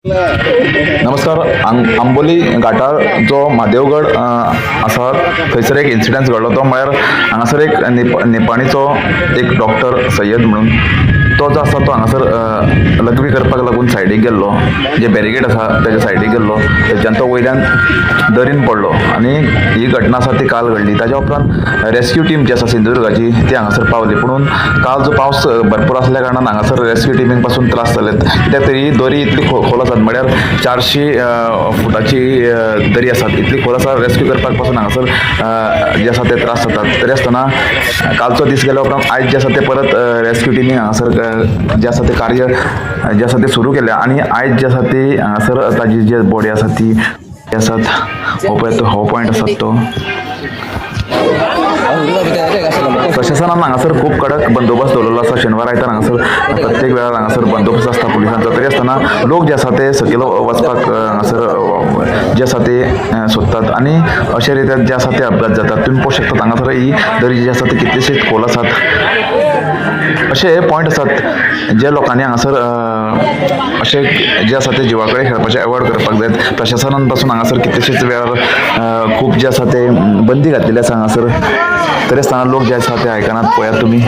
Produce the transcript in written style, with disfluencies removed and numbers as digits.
नमस्कार. आंबोली घाटार जो महादेवगड आसा थंयसर एक इन्सिडंट घडलो तो म्हळ्यार हांगासर एक निपाणीचो एक डॉक्टर सय्यद म्हणून तो जो आसा तो हांगासर लघवी करपाक लागून सायडीक गेल्लो, जे बॅरिकेड आसा तेच्या सायडीक गेल्लो, थंयच्यान तो वयल्यान दरीन पडलो आनी ही घटना आसा ती काल घडली. ताच्या उपरांत रेस्क्यू टीम जी आसा सिंधुदुर्गाची ती हांगासर पावली, पूण काल जो पावस भरपूर आसल्या कारणान हांगासर रेस्क्यू टीमीक पासून त्रास जालेत. कित्याक तरी दरी इतली खोल आसात, म्हळ्यार 400 फुटाची दरी आसात, इतली खोल आसा. रेस्क्यू करपाक पासून हांगासर जे आसा ते त्रास जातात. तरी आसतना कालचो दीस गेल्या उपरांत आयज जे आसा ते परत रेस्क्यू टीमी हांगासर जे आसा ते कार्य जे आसा ते सुरू केल्या आनी आयज जे आसा ती हांगासर ताजी जी बॉडी आसा ती आसात. हो पॉयंट आसा तो प्रशासनान हांगासर खूब कडक बंदोबस्त दवरलेलो आसा. शेनवार आयतार हांगासर प्रत्येक वेळार हांगासर बंदोबस्त आसता पुलिसांचो. तरी आसतना लोक जे आसा ते सकयल वचपाक हांगासर जे आसा ते सोदतात आनी अशे रितीन जे आसा ते अपघात जातात. तुमी पळोवंक शकतात हांगासर ही दरी जी आसा ती कितलीशीच खोल आसात. अशे पॉयंट आसात जे लोकांनी हांगासर अशे जे आसा ते जिवा कडेन खेळपाचे अवॉयड करपाक जाय. प्रशासनान पासून हांगासर कितलेशेच वेळार खूब जे आसा ते बंदी घातलेली आसा हांगासर. तरी आसतना लोक जे आसा ते आयकनात. पळयात तुमी.